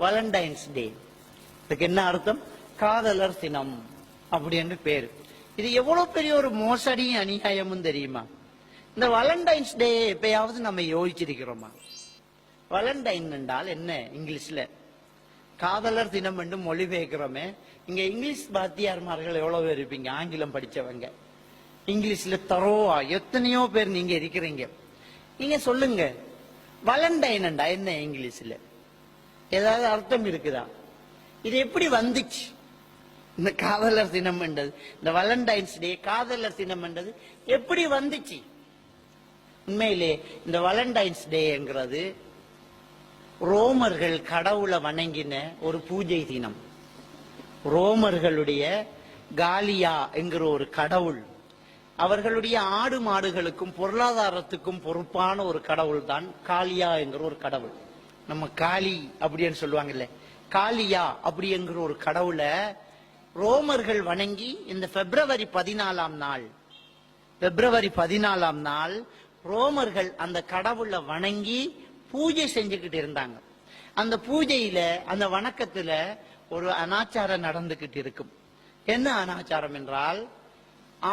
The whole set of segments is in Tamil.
வேலண்டைன்ஸ் டே. இதுக்கு என்ன அர்த்தம்? காதலர் தினம் அப்படின்னு பேரு. இது எவ்வளவு பெரிய ஒரு மோசடியும் அநியாயமும் தெரியுமா? இந்த வேலண்டைன்ஸ் டே எப்பயாவது நம்ம யோசிச்சிருக்கிறோமா? வேலண்டைன் என்றால் என்ன? இங்கிலீஷ்ல காதலர் தினம் என்று மொழிபெயர்க்கிறோமே. இங்க இங்கிலீஷ் வாத்தியார்மார்கள் எவ்வளவு பேர் இருப்பீங்க? ஆங்கிலம் படிச்சவங்க, இங்கிலீஷ்ல தரோவா எத்தனையோ பேர் நீங்க இருக்கிறீங்க. நீங்க சொல்லுங்க, வேலண்டைன் என்றா என்ன? இங்கிலீஷ்ல ஏதாவது அர்த்தம் இருக்குதா? இது எப்படி வந்துச்சு? இந்த காதலர் தினம் என்றது, இந்த வேலண்டைன்ஸ் டே காதலர் தினம் என்றது எப்படி வந்துச்சு? உண்மையிலே இந்த வேலண்டைன்ஸ் டேங்கிறது ரோமர்கள் கடவுளை வணங்கின ஒரு பூஜை தினம். ரோமர்களுடைய காலியா என்கிற ஒரு கடவுள், அவர்களுடைய ஆடு மாடுகளுக்கும் பொருளாதாரத்துக்கும் பொறுப்பான ஒரு கடவுள் தான் காளியா என்கிற ஒரு கடவுள். நம்ம காளி அப்படின்னு சொல்லுவாங்கல்ல, காளியா அப்படிங்கிற ஒரு கடவுளை ரோமர்கள் வணங்கி இந்த பிப்ரவரி 14 நாள் ரோமர்கள் அந்த கடவுளை வணங்கி பூஜை செஞ்சுக்கிட்டு இருந்தாங்க. அந்த பூஜையில, அந்த வணக்கத்துல ஒரு அனாச்சாரம் நடந்துகிட்டு இருக்கும். என்ன அனாச்சாரம் என்றால்,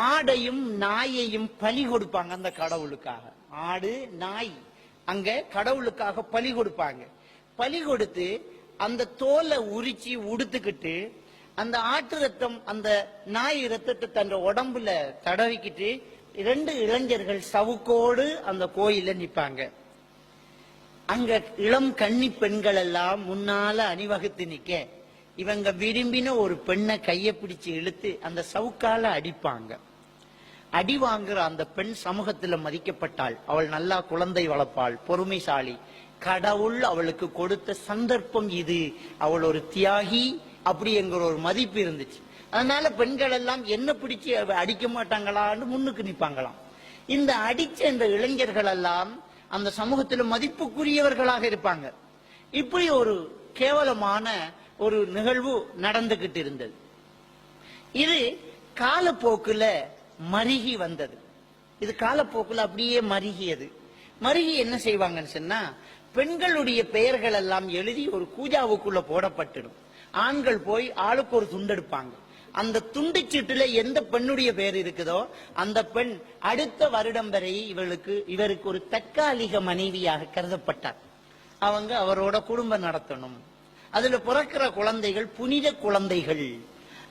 ஆடையும் நாயையும் பலி கொடுப்பாங்க அந்த கடவுளுக்காக. ஆடு நாய் அங்க கடவுளுக்காக பலி கொடுப்பாங்க. பலி கொடுத்து அந்த தோலை உரிச்சி உடுத்துக்கிட்டு அந்த ஆட்டு ரத்தம், அந்த நாய் ரத்தத்தை தன் உடம்புல தடவிக்கிட்டு 2 இளைஞர்கள் சவுக்கோடு அந்த கோயில நிப்பாங்க. அங்க இளம் கன்னி பெண்கள் எல்லாம் முன்னால அணிவகுத்து நிக்க, இவங்க விரும்பின ஒரு பெண்ணை கைய பிடிச்சு இழுத்து அந்த சவுக்கால அடிப்பாங்க. அடி வாங்குற அந்த பெண் சமூகத்துல மதிக்கப்பட்டாள். அவள் நல்லா குழந்தை வளர்ப்பாள், பொறுமைசாலி. கடவுள் அவளுக்கு கொடுத்த சந்தர்ப்பம் இது. அவள் ஒரு தியாகி அப்படி என்கிற ஒரு மதிப்பு இருந்துச்சு. அதனால பெண்கள் எல்லாம் என்ன பிடிச்சு அடிக்க மாட்டாங்களான்னு முன்னுக்கு நிப்பாங்களாம். இந்த அடிச்ச இந்த இளைஞர்கள் எல்லாம் அந்த சமூகத்துல மதிப்புக்குரியவர்களாக இருப்பாங்க. இப்படி ஒரு கேவலமான ஒரு நிகழ்வு நடந்துகிட்டு இருந்தது. இது காலப்போக்குல மருகி வந்தது. இது காலப்போக்குல அப்படியே மருகியது. மருகி என்ன செய்வாங்கன்னு சொன்னா, பெண்களுடைய பெயர்கள் எல்லாம் எழுதி ஒரு கூஜாவுக்குள்ள போடப்பட்டிடும். ஆண்கள் போய் ஆளுக்கு ஒரு துண்டு எடுப்பாங்க. அந்த துண்டு சீட்டுல எந்த பெண்ணுடைய பெயர் இருக்குதோ அந்த பெண் அடுத்த வருடம் வரை இவருக்கு ஒரு தற்காலிக மனைவியாக கருதப்பட்டார். அவங்க அவரோட குடும்பம் நடத்தணும். அதுல பிறக்கிற குழந்தைகள் புனித குழந்தைகள்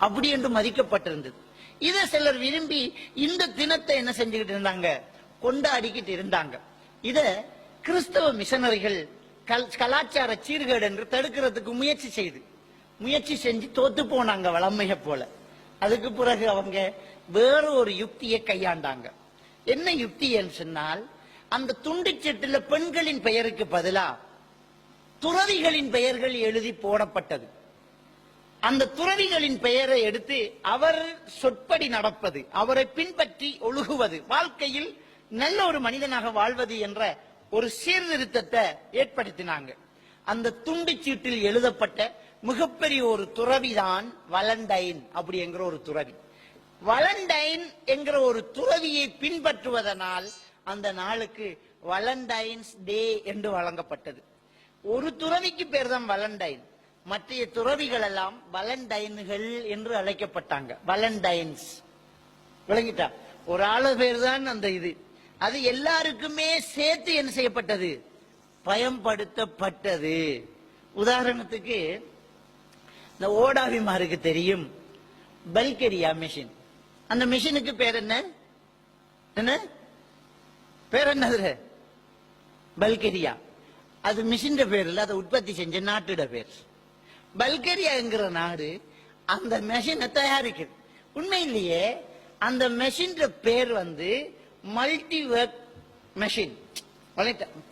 அப்படி என்று மதிக்கப்பட்டிருந்தது. இதை சிலர் விரும்பி இந்த தினத்தை என்ன செஞ்சுக்கிட்டு இருந்தாங்க? கொண்டாடிக்கிட்டு இருந்தாங்க. இத கிறிஸ்தவ மிஷனரிகள் கலாச்சார சீர்கேடு என்று தடுக்கிறதுக்கு முயற்சி செஞ்சு தோத்து போனாங்க வளமைய போல. அதுக்கு பிறகு அவங்க வேற ஒரு யுக்தியை கையாண்டாங்க. என்ன யுக்தி என்று சொன்னால், அந்த துண்டிச்சீட்டுல பெண்களின் பெயருக்கு பதிலா துறவிகளின் பெயர்கள் எழுதி போடப்பட்டது. அந்த துறவிகளின் பெயரை எடுத்து அவர் சொற்படி நடப்பது, அவரை பின்பற்றி ஒழுகுவது, வாழ்க்கையில் நல்ல ஒரு மனிதனாக வாழ்வது என்ற ஒரு சீர்திருத்தத்தை ஏற்படுத்தினாங்க. அந்த துண்டு சீட்டில் எழுதப்பட்ட மிகப்பெரிய ஒரு துறவிதான் வேலண்டைன் அப்படி என்கிற ஒரு துறவி. வேலண்டைன் என்கிற ஒரு துறவியை பின்பற்றுவதனால் அந்த நாளுக்கு வேலண்டைன்ஸ் டே என்று வழங்கப்பட்டது. ஒரு துறவிக்கு பேர் தான் வேலண்டைன், மற்ற துறவிகள் எல்லாம் வேலண்டைன்கள் என்று அழைக்கப்பட்டாங்க. வேலண்டைன்ஸ் விளங்கிட்டா? ஒரு ஆளு பேர் தான் அந்த இது. அது எல்லாருக்குமே சேர்த்து என்ன செய்யப்பட்டது? பயன்படுத்தப்பட்டது. உதாரணத்துக்கு இந்த ஓடாவிமாருக்கு தெரியும் பல்கேரியா மிஷின். அந்த மிஷினுக்கு பேர் என்ன? பேர் என்னது? பல்கேரியா. அது மிஷின் பேர் இல்ல, அதை உற்பத்தி செஞ்ச நாட்டோட பேர். பல்கேரியா என்கிற நாடு அந்த மெஷினை தயாரிக்குது. உண்மையிலேயே அந்த மெஷின் பேர் மல்டி ஒர்க் மெஷின்,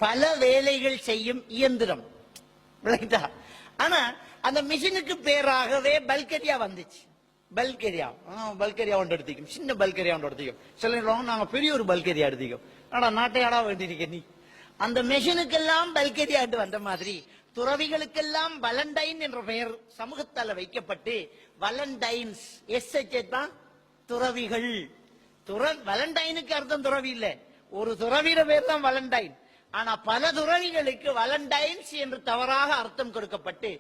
பல வேலைகள் செய்யும் இயந்திரம். ஆனா அந்த மிஷினுக்கு பேராகவே பல்கேரியா வந்துச்சு. பல்கேரியா ஒன்று எடுத்துக்கும், சின்ன பல்கேரியா ஒன்று எடுத்துக்கும். சில நாங்க பெரிய ஒரு பல்கேரியா எடுத்துக்கும். ஆனா நாட்டையாடா வேண்டியிருக்க நீ. அந்த மெஷினுக்கெல்லாம் பல்கேரியா வந்த மாதிரி துறவிகளுக்கெல்லாம் வேலண்டைன் என்ற பெயர் சமூகத்தால வைக்கப்பட்டு வேலண்டைன்ஸ் தான் துறவிகள். வேலண்டைனுக்கு அர்த்தம் துறவி இல்ல, ஒரு துறவிட பேர் தான் வேலண்டைன். ஆனா பல துறவிகளுக்கு வலண்டைன்ஸ் என்று தவறாக அர்த்தம் கொடுக்கப்பட்டு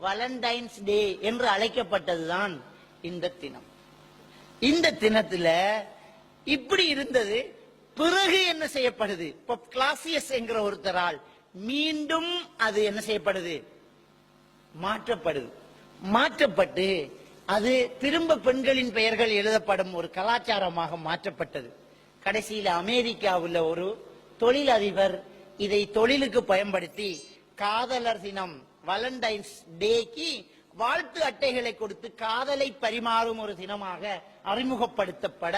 வலண்டைன்ஸ் டே என்று அழைக்கப்பட்டதுதான் இந்த தினம். இந்த தினத்துல இப்படி இருந்தது. பிறகு என்ன செய்யப்படுது? கிளாசியஸ் என்கிற ஒருத்தரால் மீண்டும் அது என்ன செய்யப்படுது? மாற்றப்பட்டு அது திரும்ப பெண்களின் பெயர்கள் எழுதப்படும் ஒரு கலாச்சாரமாக மாற்றப்பட்டது. கடைசியில் அமெரிக்காவில் ஒரு தொழிலதிபர் இதை தொழிலுக்கு பயன்படுத்தி காதலர் தினம் வலண்டைன்ஸ் டேக்கு வாழ்த்து அட்டைகளை கொடுத்து காதலை பரிமாறும் ஒரு தினமாக அறிமுகப்படுத்தப்பட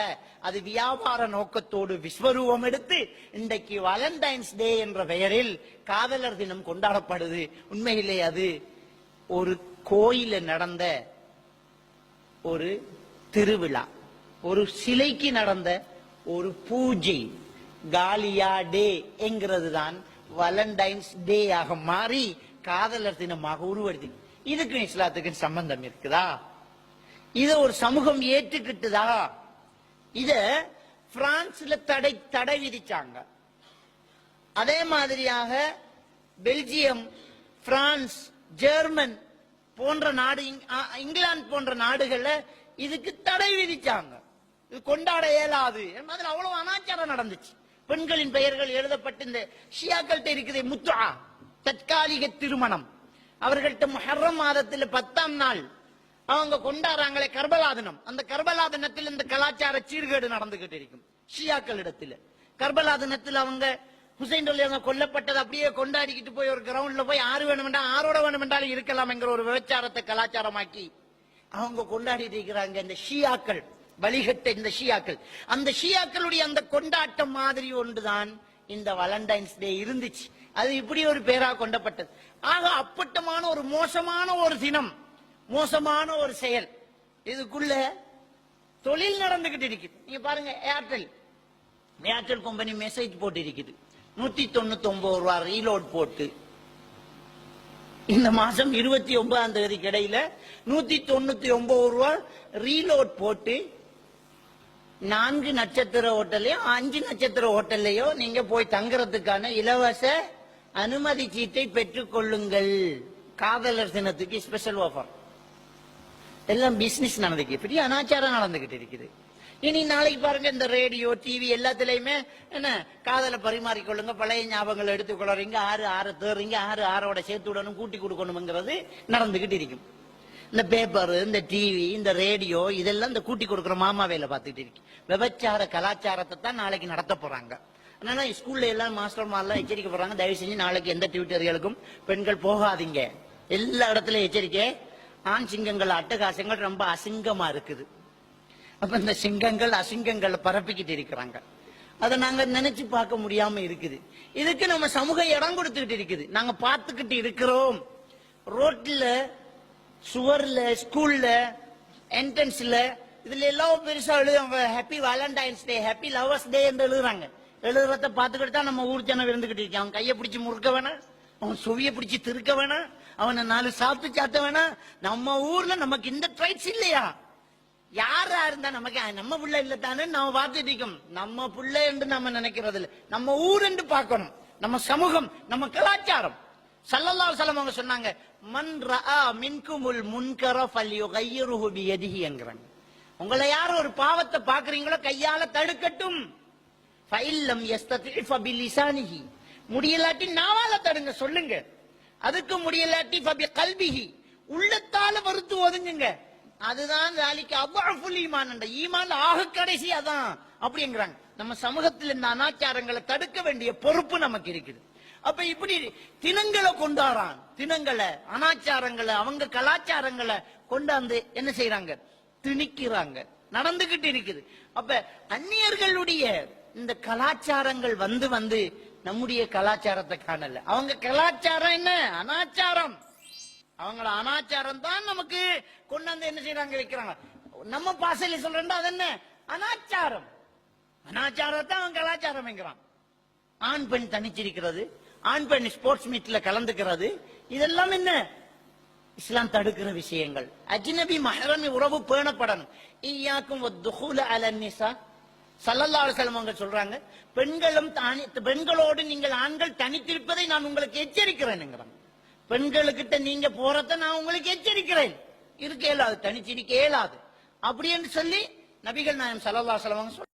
அது வியாபார நோக்கத்தோடு விஸ்வரூபம் எடுத்து இன்றைக்கு வலண்டைன்ஸ் டே என்ற பெயரில் காதலர் தினம் கொண்டாடப்படுது. உண்மையிலே அது ஒரு கோயில நடந்த ஒரு திருவிழா, ஒரு சிலைக்கு நடந்த ஒரு பூஜை. காலியா டே என்கிறது தான் வலண்டைன்ஸ் டே ஆக மாறி காதலர் தினமாக உருவெடுத்து. இதுக்கு இஸ்லாத்துக்கு சம்பந்தம் இருக்குதா? இத ஒரு சமூகம் ஏற்றுக்கிட்டுதா? இத பிரான்ஸ்ல தடை விதிச்சாங்க. அதே மாதிரியாக பெல்ஜியம், பிரான்ஸ், ஜெர்மன் போன்ற நாடு, இங்கிலாந்து போன்ற நாடுகள்ல இதுக்கு தடை விதிச்சாங்க. இது கொண்டாட இயலாது. அவ்வளவு அனாச்சாரம் நடந்துச்சு. பெண்களின் பெயர்கள் எழுதப்பட்டு இந்த ஷியாக்கள்கிட்ட இருக்குது முத்ஆ, தற்காலிக திருமணம். அவர்கள்ட்ட முஹர்ரம் மாதத்தில் 10ஆம் நாள் அவங்க கொண்டாடுறாங்களே கர்பலா தினம். அந்த கர்பலா தினத்தில் இந்த கலாச்சார சீர்கேடு நடந்துகிட்டு இருக்கும் ஷியாக்கள் இடத்துல. கர்பலா தினத்தில் அவங்க ஹுசைன் அவங்க கொல்லப்பட்டது அப்படியே கொண்டாடிக்கிட்டு போய் ஒரு கிரவுண்ட்ல போய் ஆறு வேணுமெண்டா ஆரோட வேணுமென்றாலும் இருக்கலாம் என்கிற ஒரு விபச்சாரத்தை கலாச்சாரமாக்கி அவங்க கொண்டாடிட்டு இருக்கிறாங்க. இந்த ஷியாக்கள் வழிகட்ட இந்த ஷியாக்கள், அந்த ஷியாக்களுடைய அந்த கொண்டாட்டம் மாதிரி ஒன்றுதான் இந்த வலண்டைன்ஸ் டே இருந்துச்சு. அது இப்படி ஒரு பேரா கொண்டப்பட்டது. ஆக அப்பட்டமான ஒரு மோசமான ஒரு தினம், மோசமான ஒரு செயல். இதுக்குள்ள தொழில் நடந்துகிட்டு இருக்குது. நீங்க பாருங்க, ஏர்டெல் கம்பெனி மெசேஜ் போட்டு இருக்குது 199 ரூபாய் ரீலோட் போட்டு. இந்த மாசம் 29ஆம் தேதிக்கு இடையில 199 ரூபாய் ரீலோட் போட்டு 4 நட்சத்திர ஹோட்டல்லையோ 5 நட்சத்திர ஹோட்டல்லையோ நீங்க போய் தங்குறதுக்கான இலவச அனுமதி சீட்டை பெற்றுக் கொள்ளுங்கள். காதலர் தினத்துக்கு ஸ்பெஷல் ஆஃபர். எல்லாம் பிசினஸ் நடந்துக்கு, பெரிய அனாச்சாரம் நடந்துகிட்டு இருக்குது. இனி நாளைக்கு பாருங்க, இந்த ரேடியோ டிவி எல்லாத்திலயுமே என்ன காதலை பரிமாறிக்கொள்ளுங்க, பழைய ஞாபகங்களை எடுத்துக்கொள்றீங்க, ஆறு தேறீங்க, ஆரோட சேர்த்து விடணும், கூட்டி கொடுக்கணும்ங்கிறது நடந்துகிட்டு இருக்கும். இந்த பேப்பர், இந்த டிவி, இந்த ரேடியோ இதெல்லாம் இந்த கூட்டி கொடுக்குற மாமா வேலை பார்த்துட்டு இருக்கு. விபச்சார கலாச்சாரத்தை தான் நாளைக்கு நடத்த போறாங்க. அதனால ஸ்கூல்ல எல்லாம் மாஸ்டர்மாரெல்லாம் எச்சரிக்கை போடுறாங்க, தயவு செஞ்சு நாளைக்கு எந்த டியூட்டர்களுக்கும் பெண்கள் போகாதீங்க. எல்லா இடத்துலயும் எச்சரிக்கை. ஆண் சிங்கங்கள் அட்டகாசங்கள் ரொம்ப அசிங்கமா இருக்குது. அப்ப இந்த சிங்கங்கள் அசிங்கங்களை பரப்பிக்கிட்டு இருக்கிறாங்க. அதை நாங்க நினைச்சு பார்க்க முடியாம இருக்குது. இதுக்கு நம்ம சமூக இடம் கொடுத்துக்கிட்டு இருக்குது. நாங்க பார்த்துக்கிட்டு இருக்கிறோம். ரோட்ல, சுவர்ல, ஸ்கூல்ல, என்ட்ரன்ஸ்ல இதுல எல்லாம் பெருசா எழுதுவாங்க ஹாப்பி வேலண்டைன்ஸ் டே, ஹாப்பி லவர்ஸ் டே என்று எழுதுறாங்க. எழுதுறத பார்த்துக்கிட்டு தான் நம்ம ஊர் ஜனம் இருந்துகிட்டு இருக்கேன். அவன் கையை பிடிச்சி முறுக்க வேணாம், அவன் சுவிய பிடிச்சி திருக்க வேணாம், அவனை 4 சாப்பிட்டு சாத்த வேணாம். நம்ம ஊர்ல நமக்கு இந்த ட்ரைட்ஸ் இல்லையா? யாரா இருந்தா நமக்கு நம்ம புள்ள இல்ல தானே நம்ம பார்த்துட்டு இருக்கோம். நம்ம புள்ள என்று நம்ம நினைக்கிறது இல்லை, நம்ம ஊர் என்று பார்க்கணும். நம்ம சமூகம், நம்ம கலாச்சாரம். ஸல்லல்லாஹு அலைஹி வஸல்லம் அவங்க சொன்னாங்க, மன் ரஆ மின்குமுல் முன்கர ஃபல்யுகையிருஹு பியதிஹி என்கிறாங்க. உங்களை யார் ஒரு பாவத்தை பாக்குறீங்களோ கையால தடுக்கட்டும். ஃபஇல்லம் யஸ்ததி ஃபபிலிசானிஹி, முடியலாட்டி நாவால தடுங்க, சொல்லுங்க. அதுக்கு முடியலாட்டி ஃபபிகல்பிஹி, உள்ளத்தால வறுத்து ஒதுங்குங்க. அதுதான் வேலைக்கு அவ்வளவு ஈமான். ஈமான் ஆக கடைசி அதான் அப்படிங்கிறாங்க. நம்ம சமூகத்தில் இந்த அனாச்சாரங்களை தடுக்க வேண்டிய பொறுப்பு நமக்கு இருக்குது. அப்ப இப்படி தினங்களை கொண்டாடுறான், தினங்களை, அனாச்சாரங்களை, அவங்க கலாச்சாரங்களை கொண்டாந்து என்ன செய்யறாங்க? திணிக்கிறாங்க. நடந்துகிட்டு இருக்குது. அப்ப அந்நியர்களுடைய இந்த கலாச்சாரங்கள் வந்து வந்து நம்முடைய கலாச்சாரத்தை காணல. அவங்க கலாச்சாரம் என்ன? அனாச்சாரம். அவங்கள அனாச்சாரம் தான் நமக்கு கொண்டாந்து என்ன செய்யறாங்க, வைக்கிறாங்க. நம்ம பாசையில சொல்றா அது என்ன? அனாச்சாரம். அனாச்சாரத்தை அவன் கலாச்சாரம் என்கிறான். ஆண் பெண் தனிச்சிருக்கிறது, ஆண் பெண் ஸ்போர்ட்ஸ் மீட்ல கலந்துக்கிறது, இதெல்லாம் என்ன? இஸ்லாம் தடுக்கிற விஷயங்கள். அஜ்னபி மஹ்ரமி உறவு பேணப்படணும். ஈயாக்கும் வத்துஹூல அலன் நிஸா, ஸல்லல்லாஹு அலைஹி வஸல்லம் அவங்க சொல்றாங்க, பெண்களோடு நீங்கள் ஆண்கள் தனித்திருப்பதை நான் உங்களுக்கு எச்சரிக்கிறேன். பெண்களுக்கிட்ட நீங்க போறத நான் உங்களுக்கு எச்சரிக்கிறேன். இருக்க இயலாது, தனிச்சிருக்க இயலாது அப்படின்னு சொல்லி நபிகள் நாயகம் ஸல்லல்லாஹு அலைஹி வஸல்லம்